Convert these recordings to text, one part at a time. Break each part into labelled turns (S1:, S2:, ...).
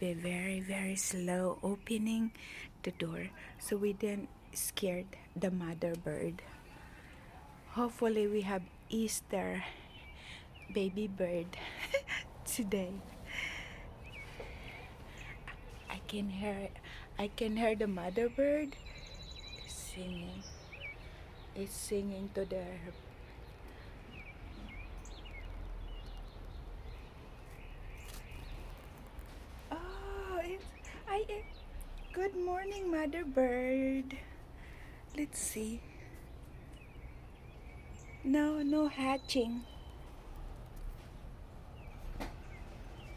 S1: be very, very slow opening the door so we didn't scared the mother bird. Hopefully we have Easter baby bird today. I can hear I can hear the mother bird singing. It's singing to the oh it's I good morning mother bird. Let's see. No hatching.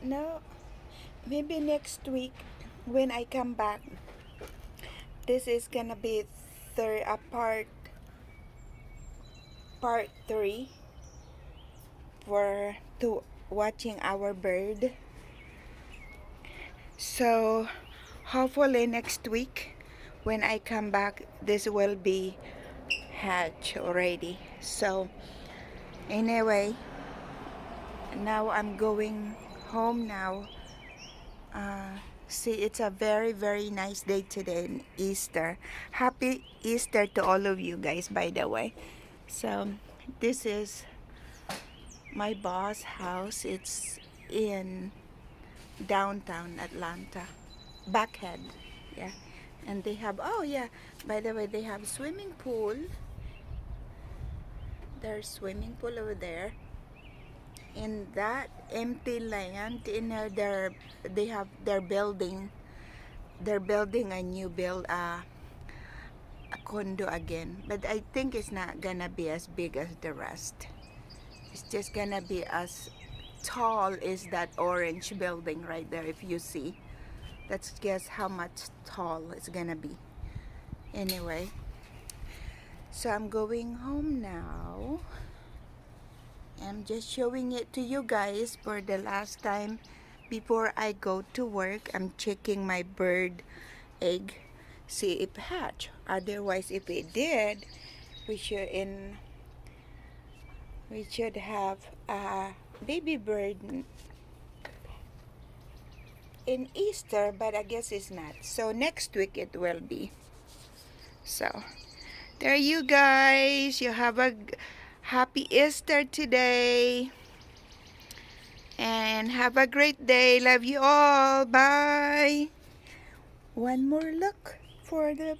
S1: No, maybe next week when I come back. This is gonna be third part three for to watching our bird. So hopefully next week when I come back this will be hatch already. So anyway, now I'm going home now. See, it's a very, very nice day today, Easter. Happy Easter to all of you guys, by the way. So, this is my boss' house. It's in downtown Atlanta, Backhead. Yeah. And they have, oh yeah, by the way, they have swimming pool. There's swimming pool over there. In that empty land, in there, they have, they're building a new a condo again, but I think it's not gonna be as big as the rest. It's just gonna be as tall as that orange building right there. If you see, let's guess how much tall it's gonna be. Anyway, so I'm going home now. I'm just showing it to you guys for the last time before I go to work. I'm checking my bird egg, see if hatch. Otherwise, if it did, we should have a baby bird in Easter, but I guess it's not. So next week it will be. So there you guys. You have a happy Easter today. And have a great day. Love you all. Bye. One more look for the